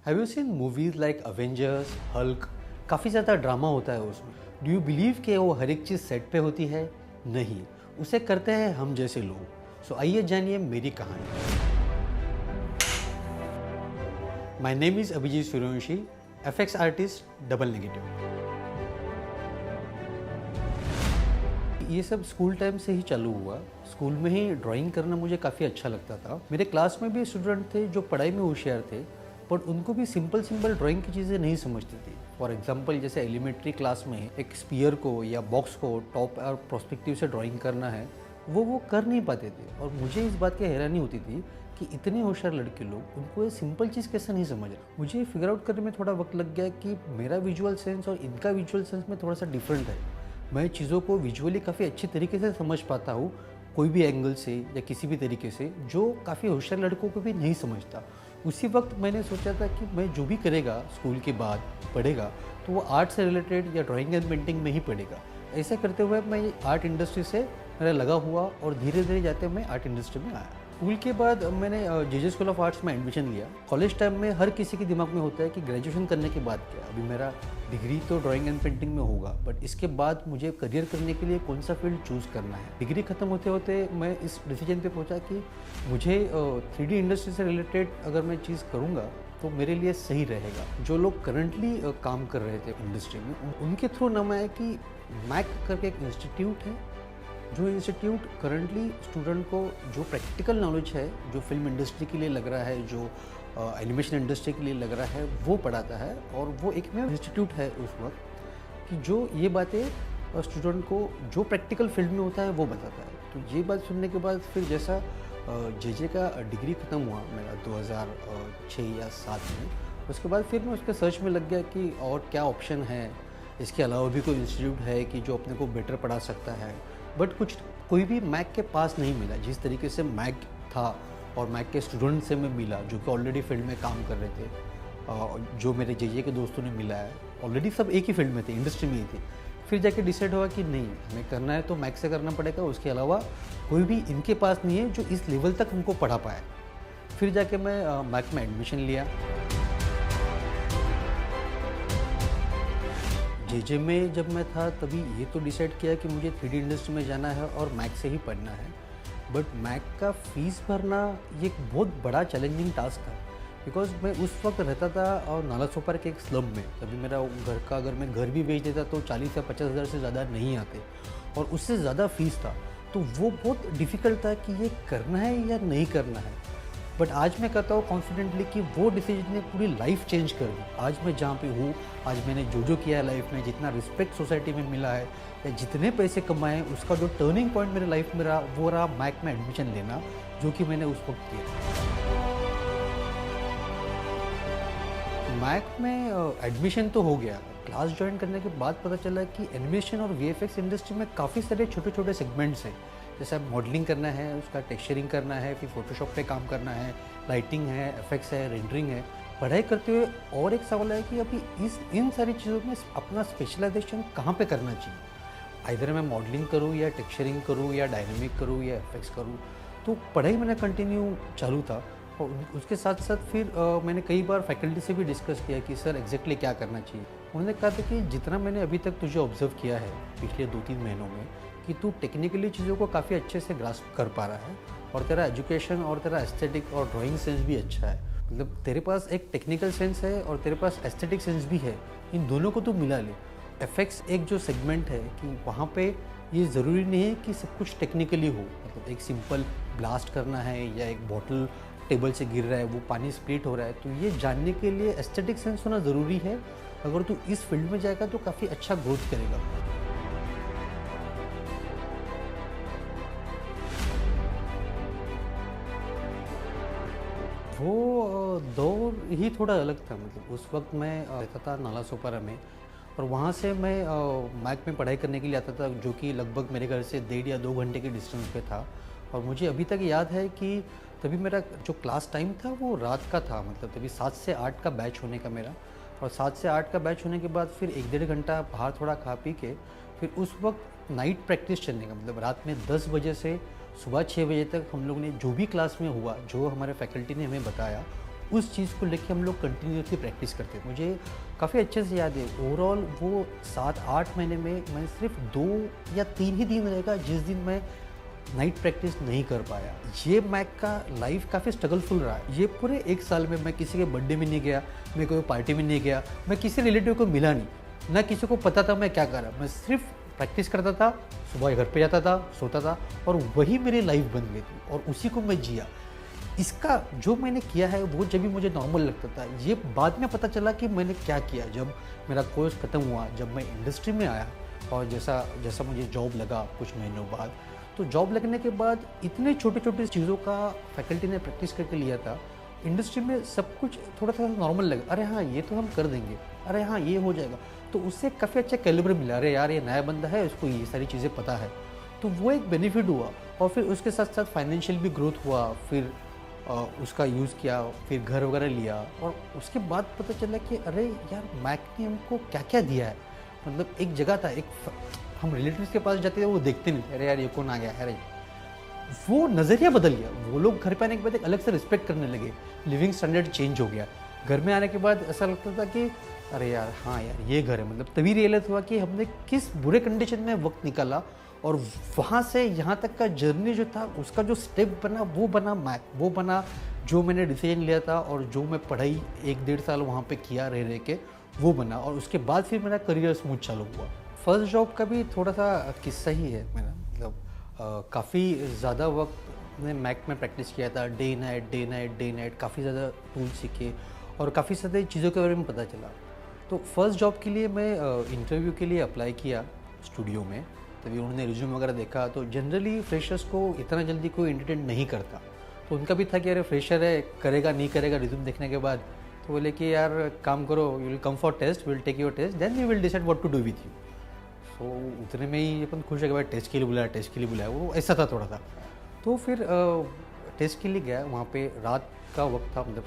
Have you seen movies like Avengers, Hulk? काफ़ी ज़्यादा drama होता है उसमें। डू यू बिलीव कि वो हर एक चीज़ सेट पे होती है? नहीं, उसे करते हैं हम जैसे लोग। सो आइए जानिए मेरी कहानी। My name is Abhijeet Suryavanshi, FX artist, double negative. ये सब स्कूल टाइम से ही चालू हुआ। स्कूल में ही ड्राइंग करना मुझे काफ़ी अच्छा लगता था। मेरे क्लास में भी स्टूडेंट थे जो पढ़ाई में होशियार थे, बट उनको भी सिंपल ड्राइंग की चीज़ें नहीं समझती थी। फॉर एग्जांपल, जैसे एलिमेंट्री क्लास में एक स्पीयर को या बॉक्स को टॉप और प्रोस्पेक्टिव से ड्राइंग करना है, वो कर नहीं पाते थे। और मुझे इस बात की हैरानी होती थी कि इतने होशियार लड़के लोग, उनको ये सिंपल चीज़ कैसे नहीं समझ रहे। मुझे फिगर आउट करने में थोड़ा वक्त लग गया कि मेरा विजुअल सेंस और इनका विजुअल सेंस में थोड़ा सा डिफरेंट है। मैं चीज़ों को विजुअली काफ़ी अच्छी तरीके से समझ पाता हूँ, कोई भी एंगल से या किसी भी तरीके से, जो काफ़ी होशियार लड़कों को भी नहीं समझता। उसी वक्त मैंने सोचा था कि मैं जो भी करेगा स्कूल के बाद पढ़ेगा, तो वो आर्ट से रिलेटेड या ड्राइंग एंड पेंटिंग में ही पढ़ेगा। ऐसा करते हुए मैं आर्ट इंडस्ट्री से मेरा लगा हुआ और धीरे धीरे जाते मैं आर्ट इंडस्ट्री में आया। स्कूल के बाद मैंने जेजे स्कूल ऑफ आर्ट्स में एडमिशन लिया। कॉलेज टाइम में हर किसी के दिमाग में होता है कि ग्रेजुएशन करने के बाद क्या। अभी मेरा डिग्री तो ड्राइंग एंड पेंटिंग में होगा, बट इसके बाद मुझे करियर करने के लिए कौन सा फील्ड चूज़ करना है। डिग्री खत्म होते होते मैं इस डिसीजन पे पहुंचा कि मुझे 3D इंडस्ट्री से रिलेटेड अगर मैं चीज़ करूँगा तो मेरे लिए सही रहेगा। जो लोग करंटली काम कर रहे थे इंडस्ट्री में, उनके थ्रू नाम आया कि मैक करके एक इंस्टीट्यूट है, जो इंस्टीट्यूट करंटली स्टूडेंट को जो प्रैक्टिकल नॉलेज है, जो फिल्म इंडस्ट्री के लिए लग रहा है, जो एनिमेशन इंडस्ट्री के लिए लग रहा है, वो पढ़ाता है। और वो एक में इंस्टीट्यूट है उस वक्त कि जो ये बातें स्टूडेंट को जो प्रैक्टिकल फील्ड में होता है वो बताता है। तो ये बात सुनने के बाद फिर जैसा जेजे का डिग्री ख़त्म हुआ मेरा 2006 या 7 में, उसके बाद फिर मैं उसके सर्च में लग गया कि और क्या ऑप्शन है, इसके अलावा भी कोई इंस्टीट्यूट है कि जो अपने को बेटर पढ़ा सकता है। बट कोई भी मैक के पास नहीं मिला जिस तरीके से मैक था, और मैक के स्टूडेंट से मैं मिला जो कि ऑलरेडी फील्ड में काम कर रहे थे। जो मेरे जेजे के दोस्तों ने मिला है, ऑलरेडी सब एक ही फील्ड में थे, इंडस्ट्री में ही थे। फिर जाके डिसाइड हुआ कि नहीं, हमें करना है तो मैक से करना पड़ेगा, उसके अलावा कोई भी इनके पास नहीं है जो इस लेवल तक हमको पढ़ा पाए। फिर जाके मैं मैक में एडमिशन लिया। जेजे में जब मैं था तभी ये तो डिसाइड किया कि मुझे 3D इंडस्ट्री में जाना है और मैक से ही पढ़ना है। बट मैक का फ़ीस भरना ये एक बहुत बड़ा चैलेंजिंग टास्क था, बिकॉज मैं उस वक्त रहता था और नालासोपारा के एक स्लम में। तभी मेरा घर का, अगर मैं घर भी बेच देता तो 40 या 50 हज़ार से ज़्यादा नहीं आते, और उससे ज़्यादा फ़ीस था। तो वो बहुत डिफ़िकल्ट था कि ये करना है या नहीं करना है। बट आज मैं कहता हूँ कॉन्फिडेंटली कि वो डिसीजन ने पूरी लाइफ चेंज कर दी। आज मैं जहाँ पे हूँ, आज मैंने जो किया है लाइफ में, जितना रिस्पेक्ट सोसाइटी में मिला है या जितने पैसे कमाए हैं, उसका जो टर्निंग पॉइंट मेरे लाइफ में रहा वो रहा मैक में एडमिशन लेना, जो कि मैंने उस वक्त किया। मैक में एडमिशन तो हो गया। क्लास ज्वाइन करने के बाद पता चला कि एनिमेशन और वीएफएक्स इंडस्ट्री में काफ़ी सारे छोटे छोटे सेगमेंट्स हैं। जैसे मॉडलिंग करना है, उसका टेक्सचरिंग करना है, फिर फोटोशॉप पे काम करना है, लाइटिंग है, एफेक्ट्स है, रेंडरिंग है। पढ़ाई करते हुए और एक सवाल है कि अभी इन सारी चीज़ों में अपना स्पेशलाइजेशन कहाँ पे करना चाहिए। आइदर मैं मॉडलिंग करूँ या टेक्सचरिंग करूँ या डायनेमिक करूँ या एफेक्ट्स करूँ। तो पढ़ाई मैंने कंटिन्यू चालू था। और उसके साथ साथ फिर मैंने कई बार फैकल्टी से भी डिस्कस किया कि सर एग्जैक्टली क्या करना चाहिए। उन्होंने कहा था कि जितना मैंने अभी तक तुझे ऑब्जर्व किया है पिछले 2-3 महीनों में, कि तू टेक्निकली चीज़ों को काफ़ी अच्छे से ग्रास्प कर पा रहा है, और तेरा एजुकेशन और तेरा एस्थेटिक और ड्राइंग सेंस भी अच्छा है। मतलब तेरे पास एक टेक्निकल सेंस है और तेरे पास एस्थेटिक सेंस भी है, इन दोनों को तू मिला ले। एफेक्ट्स एक जो सेगमेंट है कि वहाँ पे ये ज़रूरी नहीं है कि सब कुछ टेक्निकली हो। मतलब एक सिंपल ब्लास्ट करना है या एक बॉटल टेबल से गिर रहा है, वो पानी स्प्लिट हो रहा है, तो ये जानने के लिए एस्थेटिक सेंस होना ज़रूरी है। अगर तू इस फील्ड में जाएगा तो काफ़ी अच्छा ग्रोथ करेगा। वो दौर ही थोड़ा अलग था। मतलब उस वक्त मैं रहता था नालासोपारा में, और वहाँ से मैं मैक में पढ़ाई करने के लिए आता था, जो कि लगभग मेरे घर से 1.5 या 2 घंटे के डिस्टेंस पे था। और मुझे अभी तक याद है कि तभी मेरा जो क्लास टाइम था वो रात का था। मतलब तभी 7 से 8 का बैच होने का मेरा, और 7 से 8 का बैच होने के बाद फिर 1-1.5 घंटा बाहर थोड़ा खा पी के फिर उस वक्त नाइट प्रैक्टिस चलने का। मतलब रात में 10 बजे से सुबह 6 बजे तक हम लोग ने जो भी क्लास में हुआ, जो हमारे फैकल्टी ने हमें बताया, उस चीज़ को लेके हम लोग कंटिन्यूसली प्रैक्टिस करते थे। मुझे काफ़ी अच्छे से याद है, ओवरऑल वो 7-8 महीने में मैंने सिर्फ 2 या 3 ही दिन रहेगा जिस दिन मैं नाइट प्रैक्टिस नहीं कर पाया। ये मैक का लाइफ काफ़ी स्ट्रगलफुल रहा है। ये पूरे 1 साल में मैं किसी के बर्थडे में नहीं गया, मैं कोई पार्टी में नहीं गया, मैं किसी रिलेटिव को मिला नहीं, ना किसी को पता था मैं क्या कर रहा। मैं सिर्फ प्रैक्टिस करता था, सुबह घर पे जाता था, सोता था और वही मेरी लाइफ बन गई थी और उसी को मैं जिया। इसका जो मैंने किया है वो जब भी मुझे नॉर्मल लगता था। ये बाद में पता चला कि मैंने क्या किया जब मेरा कोर्स ख़त्म हुआ, जब मैं इंडस्ट्री में आया और जैसा जैसा मुझे जॉब लगा कुछ महीनों बाद। तो जॉब लगने के बाद इतने छोटे-छोटे चीज़ों का फैकल्टी ने प्रैक्टिस करके लिया था, इंडस्ट्री में सब कुछ थोड़ा-सा नॉर्मल लगा। अरे हाँ, ये तो हम कर देंगे, अरे हाँ, ये हो जाएगा। तो उससे काफ़ी अच्छा कैलिबर मिला, अरे यार ये नया बंदा है, उसको ये सारी चीज़ें पता है। तो वो एक बेनिफिट हुआ और फिर उसके साथ-साथ फाइनेंशियल भी ग्रोथ हुआ। फिर उसका यूज़ किया, फिर घर वगैरह लिया और उसके बाद पता चला कि अरे यार मैक ने हमको क्या-क्या दिया है। मतलब एक जगह था, हम रिलेटिव्स के पास जाते थे, वो देखते नहीं थे, अरे यार ये कौन आ गया है, अरे वो नज़रिया बदल गया। वो लोग घर पे आने के बाद एक अलग से रिस्पेक्ट करने लगे, लिविंग स्टैंडर्ड चेंज हो गया। घर में आने के बाद ऐसा लगता था कि अरे यार हाँ यार ये घर है। मतलब तभी रियलाइज़ हुआ कि हमने किस बुरे कंडीशन में वक्त निकाला और वहाँ से यहाँ तक का जर्नी जो था उसका जो स्टेप बना वो बना मैक, वो बना जो मैंने डिसीजन लिया था और जो मैं पढ़ाई 1-1.5 साल वहाँ पे किया रह के वो बना और उसके बाद फिर मेरा करियर स्मूथ चालू हुआ। फर्स्ट जॉब का भी थोड़ा सा किस्सा ही है मेरा। मतलब काफ़ी ज़्यादा वक्त मैंने मैक में प्रैक्टिस किया था, डे नाइट काफ़ी ज़्यादा टूल सीखे और काफ़ी सारी चीज़ों के बारे में पता चला। तो फर्स्ट जॉब के लिए मैं इंटरव्यू के लिए अप्लाई किया स्टूडियो में। तभी उन्होंने रिज्यूम वगैरह देखा तो जनरली फ्रेशर्स को इतना जल्दी कोई एंटरटेन नहीं करता। तो उनका भी था कि अरे फ्रेशर है, करेगा नहीं करेगा रिज्यूम देखने के बाद। तो बोले कि यार काम करो, you will come for test, will take your test, then we will decide what to do with you. So उतने में ही अपन खुश है कि भाई टेस्ट के लिए बुलाया, वो ऐसा था थोड़ा सा। तो फिर टेस्ट के लिए गया, वहाँ पे रात का वक्त था, मतलब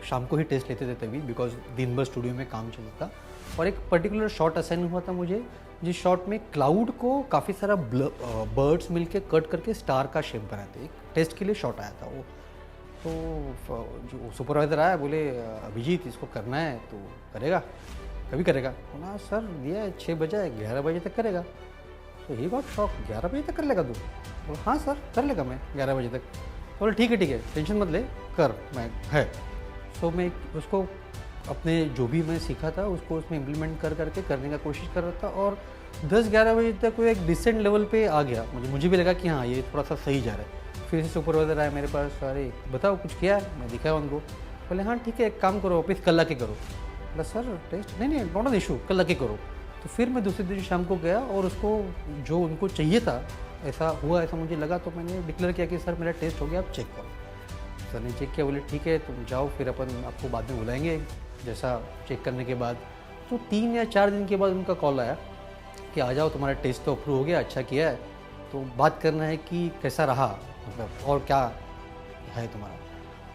शाम को ही टेस्ट लेते थे तभी, बिकॉज दिन भर स्टूडियो में काम चलता था। और एक पर्टिकुलर शॉट असाइन हुआ था मुझे, जिस शॉट में क्लाउड को काफ़ी सारा बर्ड्स मिलके कट करके स्टार का शेप बनाते। एक टेस्ट के लिए शॉट आया था वो। तो जो सुपरवाइज़र आया, बोले अभिजीत इसको करना है तो करेगा, कभी करेगा? ना सर दिया है 6 बजे, 11 बजे तक करेगा। तो ही गॉट शॉक, 11 बजे तक कर लेगा तू? बोला हाँ सर कर लेगा मैं 11 बजे तक। बोले ठीक है टेंशन मत ले, कर, मैं है। सो मैं उसको अपने जो भी मैं सीखा था उसको उसमें इम्प्लीमेंट करके करने का कोशिश कर रहा था और 10-11 बजे तक वो एक डिसेंट लेवल पे आ गया। मुझे भी लगा कि हाँ ये थोड़ा सा सही जा रहा है। फिर से सुपरवाइज़र आया मेरे पास, अरे बताओ कुछ किया है? मैं दिखाया उनको। बोले हाँ ठीक है, एक काम करो ऑफिस कल आके करो। बोला सर टेस्ट नहीं नॉट एन इशू, कल आके करो। तो फिर मैं दूसरे दिन शाम को गया और उसको जो उनको चाहिए था ऐसा हुआ, ऐसा मुझे लगा। तो मैंने डिक्लेयर किया कि सर मेरा टेस्ट हो गया, आप चेक करो। सर ने चेक किया, बोले ठीक है तुम जाओ, फिर अपन आपको बाद में बुलाएंगे जैसा चेक करने के बाद। तो 3 या 4 दिन के बाद उनका कॉल आया कि आ जाओ, तुम्हारा टेस्ट तो अप्रूव हो गया, अच्छा किया है, तो बात करना है कि कैसा रहा, मतलब और क्या है तुम्हारा।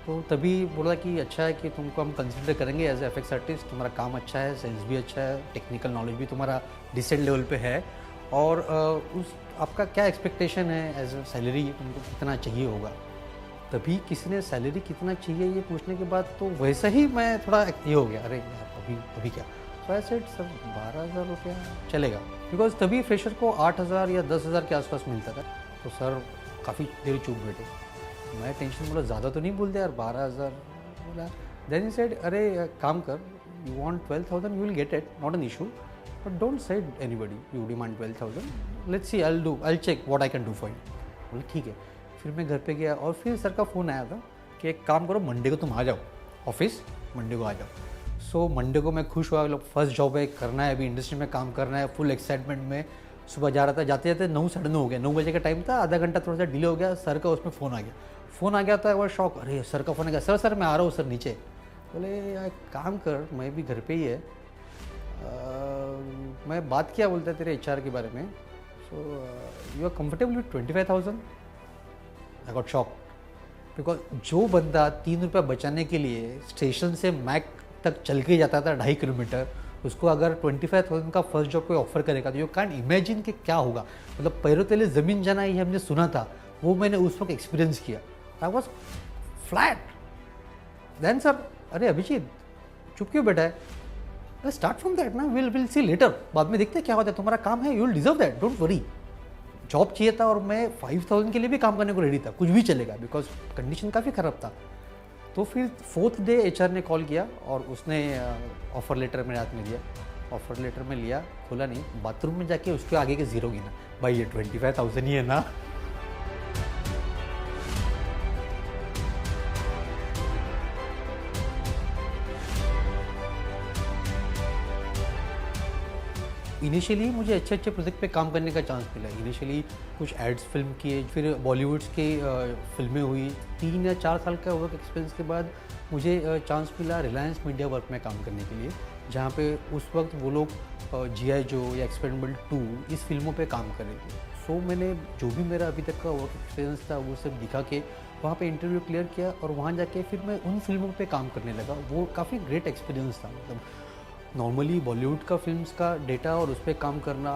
तो तभी बोला कि अच्छा है कि तुमको हम कंसिडर करेंगे एज ए एफएक्स आर्टिस्ट, तुम्हारा काम अच्छा है, सेंस भी अच्छा है, टेक्निकल नॉलेज भी तुम्हारा डिसेंट लेवल पे है और उस आपका क्या एक्सपेक्टेशन है एज ए सैलरी, तुमको कितना चाहिए होगा। तभी किसी ने सैलरी कितना चाहिए ये पूछने के बाद तो वैसा ही मैं थोड़ा ये हो गया, अरे यार अभी क्या। तो आई सेड सर 12,000 रुपया चलेगा, बिकॉज तभी फ्रेशर को 8,000 या 10,000 के आसपास मिलता था। तो सर काफ़ी देर चुप बैठे, मैं टेंशन बोला ज़्यादा तो नहीं बोलते यार 12,000। बोला देन ही सेड अरे काम कर, you want 12,000 you will get it, not an issue, but don't say anybody you demand 12,000, let's see I check what I can do for you. बोले ठीक है। फिर मैं घर पे गया और फिर सर का फ़ोन आया था कि एक काम करो, मंडे को तुम आ जाओ ऑफिस, मंडे को आ जाओ। सो मंडे को मैं खुश हुआ, फर्स्ट जॉब है, करना है, अभी इंडस्ट्री में काम करना है, फुल एक्साइटमेंट में सुबह जा रहा था। जाते जाते 9 साढ़े 9 हो गया, 9 बजे का टाइम था, आधा घंटा थोड़ा सा डिले हो गया। सर का उसमें फ़ोन आ गया था, वो शॉक, अरे सर का फ़ोन आ गया, सर मैं आ रहा हूँ सर नीचे। बोले यार काम कर, मैं भी घर पे ही है। मैं बात किया, बोलता है तेरे HR के बारे में, so you are comfortable with 25,000। I got shock, because जो बंदा 3 रुपये बचाने के लिए स्टेशन से मैक तक चल के जाता था 2.5 किलोमीटर, उसको अगर 25,000 का फर्स्ट जॉब कोई ऑफर करेगा तो यू कैन इमेजिन कि क्या होगा। मतलब पैरों तले ज़मीन जाना, ये हमने सुना था, वो मैंने उस वक्त एक्सपीरियंस किया। I was flat, then sir, अरे अभिजीत चुप क्यों बैठा है, स्टार्ट फ्रॉम दैट ना, विल सी लेटर, बाद में देखते हैं क्या होता है, तुम्हारा काम है, you will deserve that, don't worry. Job चाहिए था और मैं 5000 के लिए भी काम करने को रेडी था, कुछ भी चलेगा, बिकॉज कंडीशन काफ़ी ख़राब था। तो फिर 4th डे एचआर ने कॉल किया और उसने ऑफ़र लेटर मेरे हाथ में दिया। ऑफ़र लेटर में लिया, खोला नहीं, बाथरूम में जाके उसके आगे के ज़ीरो गिना, भाई ये 25,000 ही है ना। इनिशियली मुझे अच्छे अच्छे प्रोजेक्ट पे काम करने का चांस मिला। इनिशियली कुछ एड्स फिल्म किए, फिर बॉलीवुड्स के फिल्में हुई। 3 या 4 साल का वर्क एक्सपीरियंस के बाद मुझे चांस मिला रिलायंस मीडिया वर्क में काम करने के लिए, जहाँ पे उस वक्त वो लोग G.I. जो या एक्सपेंडेबल 2 इस फिल्मों पे काम कर रहे थे। सो मैंने जो भी मेरा अभी तक का वर्क एक्सपीरियंस था वो सब दिखा के वहाँ पे इंटरव्यू क्लियर किया और वहाँ जाके फिर मैं उन फिल्मों पे काम करने लगा। वो काफ़ी ग्रेट एक्सपीरियंस था। मतलब नॉर्मली बॉलीवुड का फिल्म्स का डेटा और उस पर काम करना,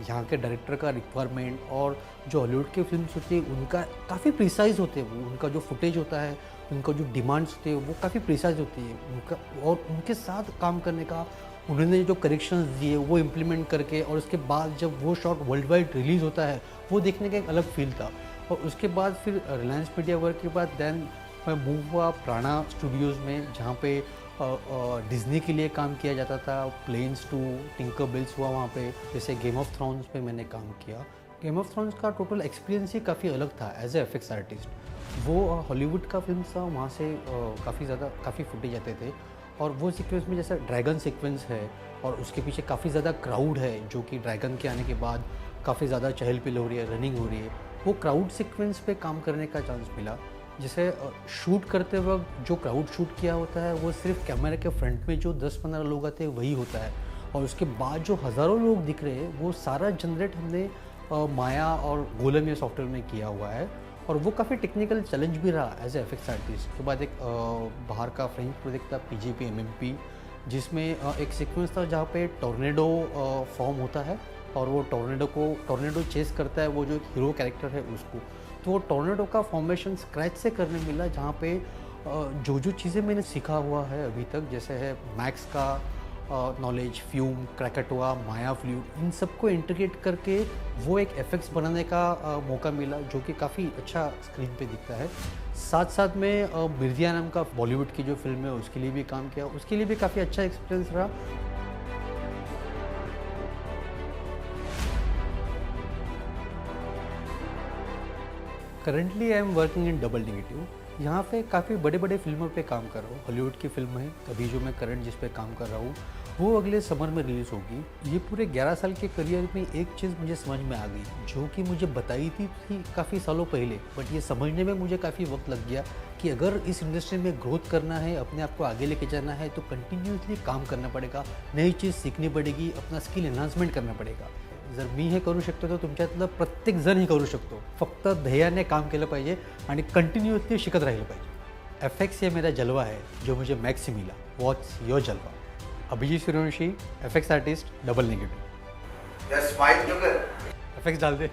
यहाँ के डायरेक्टर का रिक्वायरमेंट और जो हॉलीवुड की फिल्म्स होती है उनका काफ़ी प्रिसाइज होते हैं। वो उनका जो फुटेज होता है, उनका जो डिमांड्स होते हैं वो काफ़ी प्रिसाइज होती है उनका, और उनके साथ काम करने का, उन्होंने जो करेक्शंस दिए वो इम्प्लीमेंट करके, और उसके बाद जब वो शॉट वर्ल्ड वाइड रिलीज़ होता है वो देखने का एक अलग फील था। और उसके बाद फिर रिलायंस मीडिया वर्क के बाद देन मैं मूव हुआ प्राणा स्टूडियोज़ में, जहाँ पे डिज़नी के लिए काम किया जाता था। प्लेन्स 2, टिंकरबेल्स हुआ वहाँ पे, जैसे गेम ऑफ थ्रोन्स पे मैंने काम किया। गेम ऑफ थ्रोन्स का टोटल एक्सपीरियंस ही काफ़ी अलग था एज ए एफएक्स आर्टिस्ट। वो हॉलीवुड का फिल्म था, वहाँ से काफ़ी फुटेज आते थे, और वो सीक्वेंस में जैसे ड्रैगन सीक्वेंस है और उसके पीछे काफ़ी ज़्यादा क्राउड है, जो कि ड्रैगन के आने के बाद काफ़ी ज़्यादा चहल पहल हो रही है, रनिंग हो रही है। वो क्राउड सीक्वेंस पे काम करने का चांस मिला। जैसे शूट करते वक्त जो क्राउड शूट किया होता है वो सिर्फ कैमरे के फ्रंट में जो 10-15 लोग आते हैं वही होता है, और उसके बाद जो हज़ारों लोग दिख रहे हैं वो सारा जनरेट हमने माया और गोलम ये सॉफ्टवेयर में किया हुआ है। और वो काफ़ी टेक्निकल चैलेंज भी रहा एज ए एफएक्स आर्टिस्ट। उसके बाद एक बाहर का फ्रेंच प्रोजेक्ट था PGP MMP, जिसमें एक सीक्वेंस था जहाँ पे टॉर्नेडो फॉर्म होता है और वो टॉर्नेडो चेस करता है, वो जो एक हीरो कैरेक्टर है उसको। तो वो टॉर्नेडो का फॉर्मेशन स्क्रैच से करने मिला, जहाँ पे जो चीज़ें मैंने सीखा हुआ है अभी तक, जैसे है मैक्स का नॉलेज, फ्यूम, क्रैकेटोआ, माया फ्लूइड, इन सबको इंटीग्रेट करके वो एक एफेक्ट्स बनाने का मौका मिला, जो कि काफ़ी अच्छा स्क्रीन पे दिखता है। साथ साथ में मिर्जिया नाम का बॉलीवुड की जो फिल्म है उसके लिए भी काम किया, उसके लिए भी काफ़ी अच्छा एक्सपीरियंस रहा। Currently I am working in double negative. यहाँ पे काफ़ी बड़े बड़े फिल्मों पे काम कर रहा हूँ। हॉलीवुड की फिल्म है, अभी जो मैं करंट जिस पे काम कर रहा हूँ वो अगले समर में रिलीज़ होगी। ये पूरे 11 साल के करियर में एक चीज़ मुझे समझ में आ गई, जो कि मुझे बताई थी काफ़ी सालों पहले, बट ये समझने में मुझे काफ़ी वक्त लग गया कि अगर इस इंडस्ट्री में ग्रोथ करना है, अपने आप को आगे लेके जाना है, तो कंटिन्यूसली काम करना पडेगा, नई चीज़ सीखनी पडेगी, अपना स्किल एनहान्समेंट करना पडेगा। जर मी हे करू शकतो तर तुमच्यातलं प्रत्येक जण हे करू शकतो, फक्त ध्येयाने काम केलं पाहिजे आणि कंटिन्यूअसली शिकत राहिलं पाहिजे। एफएक्स ये मेरा जलवा है जो मुझे मैक्स से मिला। व्हाट्स योर जलवा? Abhijeet Suryavanshi, FX artist, double negative. Smile क्यों कर? एफएक्स डाल दे।